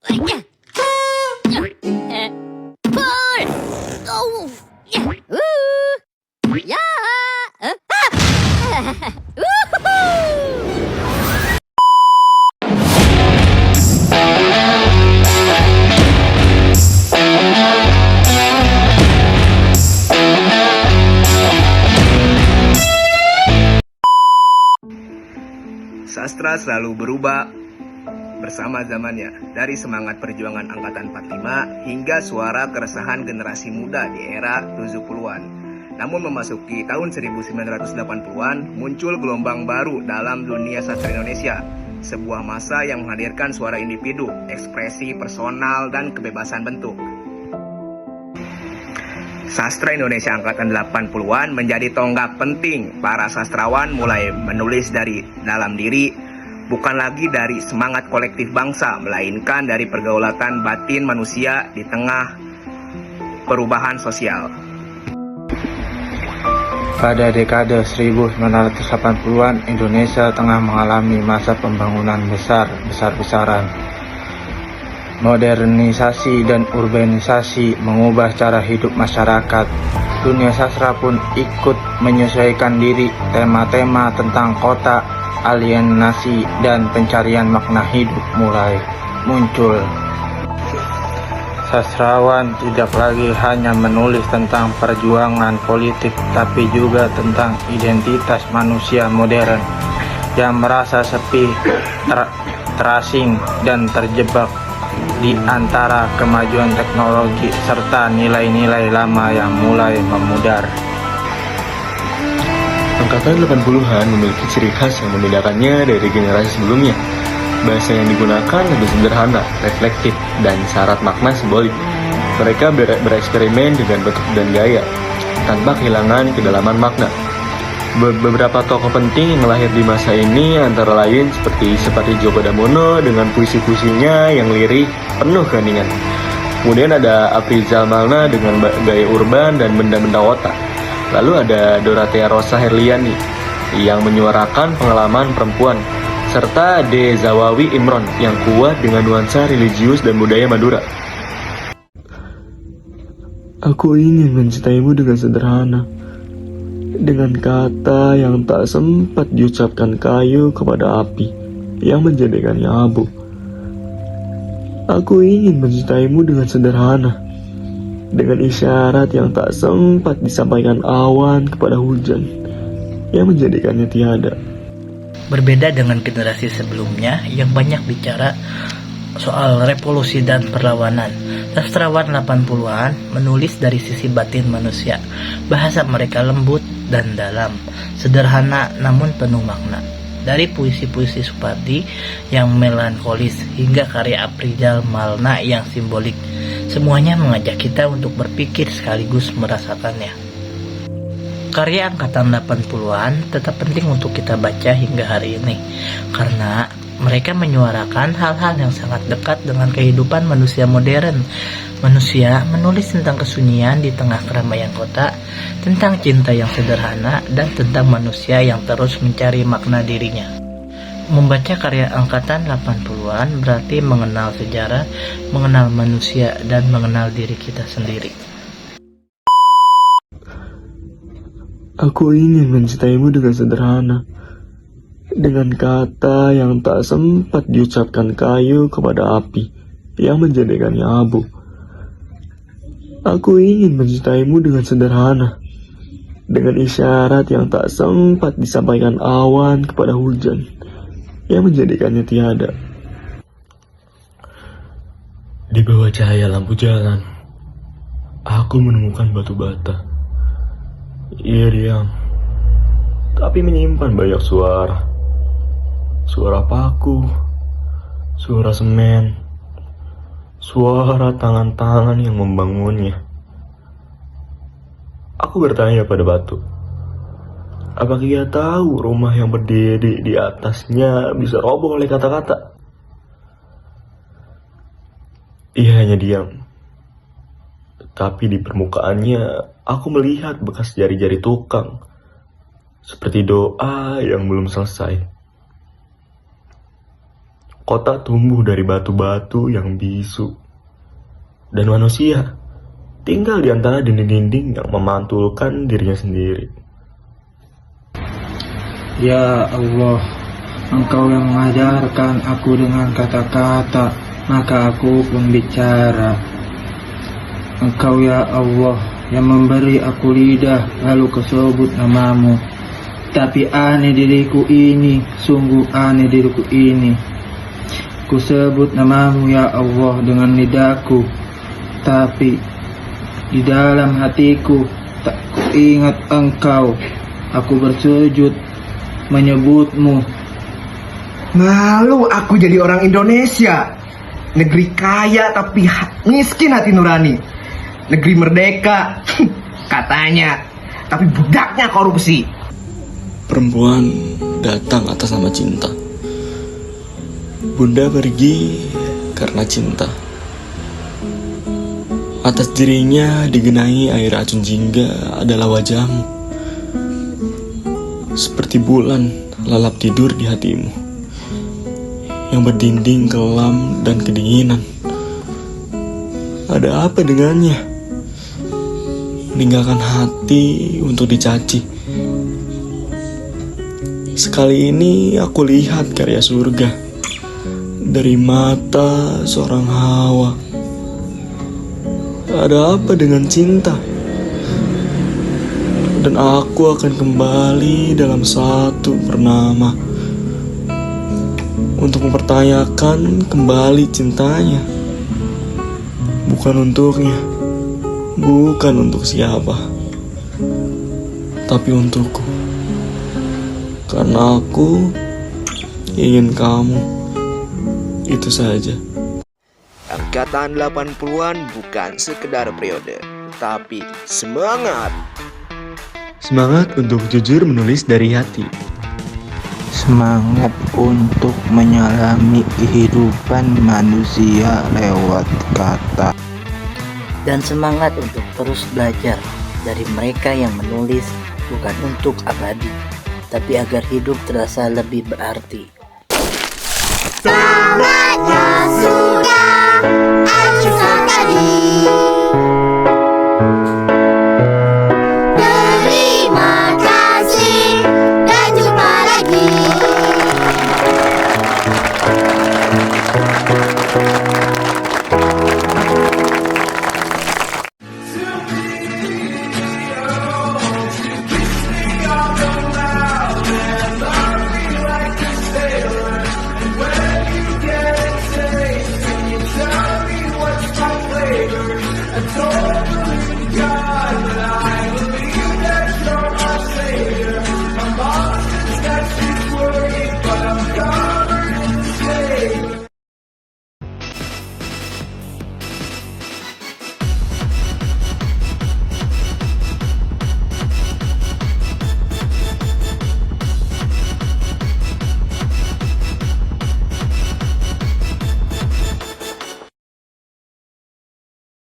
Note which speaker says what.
Speaker 1: Pul! Oh! Ya!
Speaker 2: Sastra selalu berubah bersama zamannya, dari semangat perjuangan Angkatan 45 hingga suara keresahan generasi muda di era 70-an. Namun memasuki tahun 1980-an, muncul gelombang baru dalam dunia sastra Indonesia. Sebuah masa yang menghadirkan suara individu, ekspresi personal, dan kebebasan bentuk. Sastra Indonesia Angkatan 80-an menjadi tonggak penting. Para sastrawan mulai menulis dari dalam diri, bukan lagi dari semangat kolektif bangsa, melainkan dari pergaulatan batin manusia di tengah perubahan sosial.
Speaker 3: Pada dekade 1980-an, Indonesia tengah mengalami masa pembangunan besar-besaran. Modernisasi dan urbanisasi mengubah cara hidup masyarakat. Dunia sastra pun ikut menyesuaikan diri. Tema-tema tentang kota, alienasi, dan pencarian makna hidup mulai muncul. Sastrawan tidak lagi hanya menulis tentang perjuangan politik, tapi juga tentang identitas manusia modern yang merasa sepi, terasing, dan terjebak di antara kemajuan teknologi serta nilai-nilai lama yang mulai memudar.
Speaker 4: Angkatan 80-an memiliki ciri khas yang membedakannya dari generasi sebelumnya. Bahasa yang digunakan lebih sederhana, reflektif, dan syarat makna simbolik. Mereka bereksperimen dengan bentuk dan gaya, tanpa kehilangan kedalaman makna. Beberapa tokoh penting yang lahir di masa ini antara lain seperti Djoko Damono dengan puisi-puisinya yang lirik, penuh keheningan. Kemudian ada Afrizal Malna dengan gaya urban dan benda-benda otak. Lalu ada Dorothea Rosa Herliani yang menyuarakan pengalaman perempuan, serta D. Zawawi Imron yang kuat dengan nuansa religius dan budaya Madura.
Speaker 5: Aku ingin mencintaimu dengan sederhana, dengan kata yang tak sempat diucapkan kayu kepada api yang menjadikannya abu. Aku ingin mencintaimu dengan sederhana, dengan isyarat yang tak sempat disampaikan awan kepada hujan yang menjadikannya tiada.
Speaker 6: Berbeda dengan generasi sebelumnya yang banyak bicara soal revolusi dan perlawanan, sastrawan 80-an menulis dari sisi batin manusia. Bahasa mereka lembut dan dalam, sederhana namun penuh makna. Dari puisi-puisi Supardi yang melankolis hingga karya Afrizal Malna yang simbolik, semuanya mengajak kita untuk berpikir sekaligus merasakannya. Karya angkatan 80-an tetap penting untuk kita baca hingga hari ini, karena mereka menyuarakan hal-hal yang sangat dekat dengan kehidupan manusia modern. Manusia menulis tentang kesunyian di tengah keramaian kota, tentang cinta yang sederhana, dan tentang manusia yang terus mencari makna dirinya. Membaca karya angkatan 80-an berarti mengenal sejarah, mengenal manusia, dan mengenal diri kita sendiri.
Speaker 5: Aku ingin mencintaimu dengan sederhana, dengan kata yang tak sempat diucapkan kayu kepada api yang menjadikannya abu. Aku ingin mencintaimu dengan sederhana, dengan isyarat yang tak sempat disampaikan awan kepada hujan yang menjadikannya tiada.
Speaker 4: Di bawah cahaya lampu jalan, aku menemukan batu bata. Ia diam, tapi menyimpan banyak suara. Suara paku, suara semen, suara tangan-tangan yang membangunnya. Aku bertanya pada batu, apakah ia tahu rumah yang berdiri di atasnya bisa roboh oleh kata-kata? Ia hanya diam. Tapi di permukaannya, aku melihat bekas jari-jari tukang, seperti doa yang belum selesai.
Speaker 5: Kota tumbuh dari batu-batu yang bisu. Dan manusia tinggal di antara dinding-dinding yang memantulkan dirinya sendiri.
Speaker 3: Ya Allah, Engkau yang mengajarkan aku dengan kata-kata, maka aku pun bicara. Engkau ya Allah yang memberi aku lidah, lalu kusebut namamu. Tapi aneh diriku ini, sungguh aneh diriku ini. Kusebut namamu ya Allah dengan lidahku, tapi di dalam hatiku tak kuingat Engkau. Aku bersujud menyebutmu.
Speaker 2: Malu aku jadi orang Indonesia. Negeri kaya tapi miskin hati nurani. Negeri merdeka katanya, tapi budaknya korupsi.
Speaker 4: Perempuan datang atas nama cinta. Bunda pergi karena cinta. Atas dirinya digenangi air racun jingga adalah wajahmu. Seperti bulan lalap tidur di hatimu, yang berdinding kelam dan kedinginan. Ada apa dengannya? Meninggalkan hati untuk dicaci. Sekali ini aku lihat karya surga dari mata seorang Hawa. Ada apa dengan cinta? Dan aku akan kembali dalam satu purnama untuk mempertanyakan kembali cintanya. Bukan untuknya, bukan untuk siapa, tapi untukku. Karena aku ingin kamu, itu saja.
Speaker 2: Angkatan 80-an bukan sekedar periode, tapi semangat.
Speaker 4: Semangat untuk jujur menulis dari hati.
Speaker 3: Semangat untuk menyelami kehidupan manusia lewat kata.
Speaker 6: Dan semangat untuk terus belajar dari mereka yang menulis bukan untuk abadi, tapi agar hidup terasa lebih berarti.
Speaker 2: Semangat!